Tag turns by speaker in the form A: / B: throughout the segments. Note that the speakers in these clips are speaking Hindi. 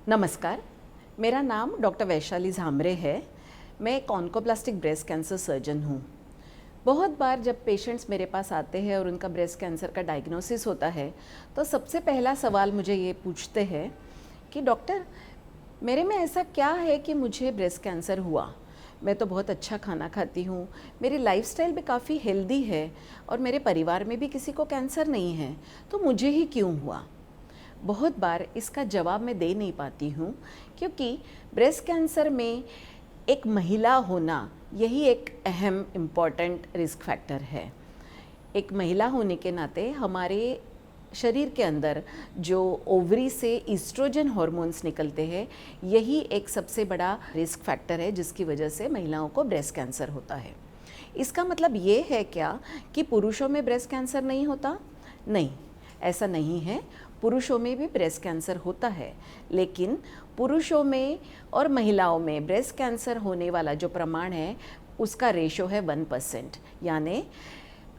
A: नमस्कार, मेरा नाम डॉक्टर वैशाली झामरे है। मैं एक ऑन्कोप्लास्टिक ब्रेस्ट कैंसर सर्जन हूँ। बहुत बार जब पेशेंट्स मेरे पास आते हैं और उनका ब्रेस्ट कैंसर का डायग्नोसिस होता है, तो सबसे पहला सवाल मुझे ये पूछते हैं कि डॉक्टर, मेरे में ऐसा क्या है कि मुझे ब्रेस्ट कैंसर हुआ? मैं तो बहुत अच्छा खाना खाती हूँ, मेरी लाइफस्टाइल भी काफ़ी हेल्दी है और मेरे परिवार में भी किसी को कैंसर नहीं है, तो मुझे ही क्यों हुआ? बहुत बार इसका जवाब मैं दे नहीं पाती हूँ, क्योंकि ब्रेस्ट कैंसर में एक महिला होना यही एक अहम इम्पॉर्टेंट रिस्क फैक्टर है। एक महिला होने के नाते हमारे शरीर के अंदर जो ओवरी से ईस्ट्रोजन हार्मोन्स निकलते हैं, यही एक सबसे बड़ा रिस्क फैक्टर है जिसकी वजह से महिलाओं को ब्रेस्ट कैंसर होता है। इसका मतलब ये है क्या कि पुरुषों में ब्रेस्ट कैंसर नहीं होता? नहीं, ऐसा नहीं है। पुरुषों में भी ब्रेस्ट कैंसर होता है, लेकिन पुरुषों में और महिलाओं में ब्रेस्ट कैंसर होने वाला जो प्रमाण है उसका रेशो है 1%। यानी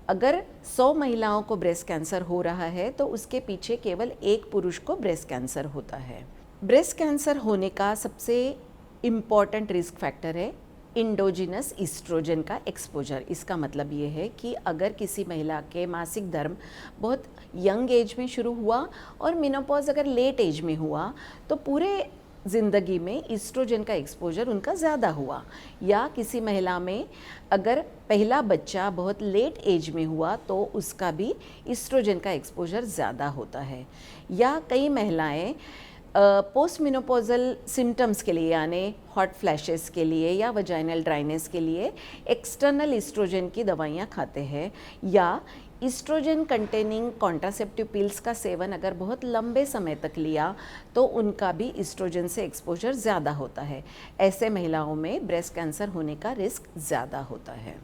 A: अगर 100 महिलाओं को ब्रेस्ट कैंसर हो रहा है तो उसके पीछे केवल एक पुरुष को ब्रेस्ट कैंसर होता है। ब्रेस्ट कैंसर होने का सबसे इम्पॉर्टेंट रिस्क फैक्टर है इंडोजिनस ईस्ट्रोजन का एक्सपोजर। इसका मतलब ये है कि अगर किसी महिला के मासिक धर्म बहुत यंग एज में शुरू हुआ और मेनोपॉज अगर लेट एज में हुआ, तो पूरे ज़िंदगी में ईस्ट्रोजन का एक्सपोजर उनका ज़्यादा हुआ। या किसी महिला में अगर पहला बच्चा बहुत लेट एज में हुआ तो उसका भी ईस्ट्रोजन का एक्सपोजर ज़्यादा होता है। या कई महिलाएं पोस्ट मेनोपॉजल सिम्टम्स के लिए यानी हॉट फ्लैशेस के लिए या वजाइनल ड्राइनेस के लिए एक्सटर्नल ईस्ट्रोजन की दवाइयाँ खाते हैं, या ईस्ट्रोजन कंटेनिंग कॉन्ट्रासेप्टिव पिल्स का सेवन अगर बहुत लंबे समय तक लिया तो उनका भी ईस्ट्रोजन से एक्सपोजर ज़्यादा होता है। ऐसे महिलाओं में ब्रेस्ट कैंसर होने का रिस्क ज़्यादा होता है।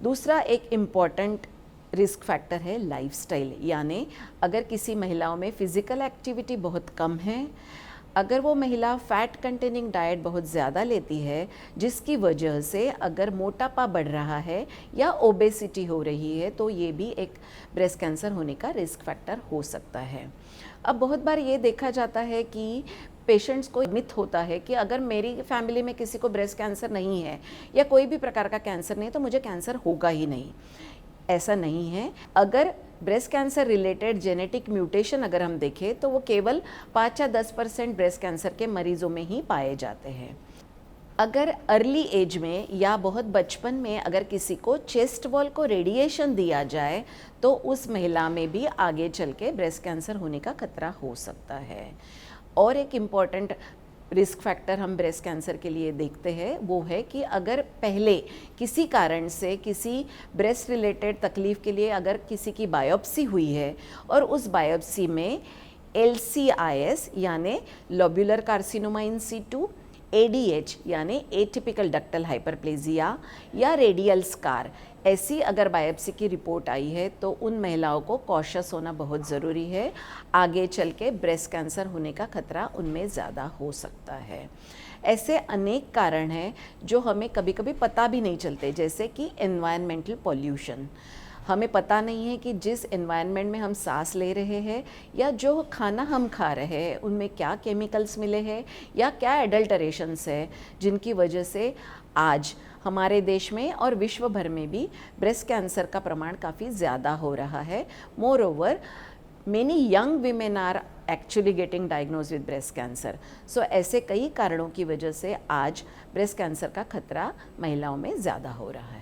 A: दूसरा एक इम्पॉर्टेंट रिस्क फैक्टर है लाइफस्टाइल। यानी अगर किसी महिलाओं में फ़िज़िकल एक्टिविटी बहुत कम है, अगर वो महिला फ़ैट कंटेनिंग डाइट बहुत ज़्यादा लेती है जिसकी वजह से अगर मोटापा बढ़ रहा है या ओबेसिटी हो रही है, तो ये भी एक ब्रेस्ट कैंसर होने का रिस्क फैक्टर हो सकता है। अब बहुत बार ये देखा जाता है कि पेशेंट्स को मिथ होता है कि अगर मेरी फैमिली में किसी को ब्रेस्ट कैंसर नहीं है या कोई भी प्रकार का कैंसर नहीं है तो मुझे कैंसर होगा ही नहीं। ऐसा नहीं है। अगर breast cancer related genetic mutation अगर हम देखें तो वो केवल 5 या 10% ब्रेस्ट कैंसर के मरीजों में ही पाए जाते हैं। अगर अर्ली एज में या बहुत बचपन में अगर किसी को चेस्ट वॉल को रेडिएशन दिया जाए तो उस महिला में भी आगे चल के ब्रेस्ट कैंसर होने का खतरा हो सकता है। और एक इम्पॉर्टेंट रिस्क फैक्टर हम ब्रेस्ट कैंसर के लिए देखते हैं, वो है कि अगर पहले किसी कारण से किसी ब्रेस्ट रिलेटेड तकलीफ़ के लिए अगर किसी की बायोप्सी हुई है और उस बायोप्सी में LCIS यानी lobular carcinoma in situ, ADH यानी एटिपिकल डक्टल हाइपरप्लेजिया या रेडियल स्कार, ऐसी अगर बायोप्सी की रिपोर्ट आई है तो उन महिलाओं को कॉशियस होना बहुत ज़रूरी है। आगे चल के ब्रेस्ट कैंसर होने का खतरा उनमें ज़्यादा हो सकता है। ऐसे अनेक कारण हैं जो हमें कभी कभी पता भी नहीं चलते, जैसे कि एनवायरमेंटल पॉल्यूशन। हमें पता नहीं है कि जिस एनवायरनमेंट में हम सांस ले रहे हैं या जो खाना हम खा रहे हैं उनमें क्या केमिकल्स मिले हैं या क्या एडल्टरेशंस है, जिनकी वजह से आज हमारे देश में और विश्व भर में भी ब्रेस्ट कैंसर का प्रमाण काफ़ी ज़्यादा हो रहा है। Moreover, many young women are actually getting diagnose with breast cancer. So ऐसे कई कारणों की वजह से आज ब्रेस्ट कैंसर का खतरा महिलाओं में ज़्यादा हो रहा है।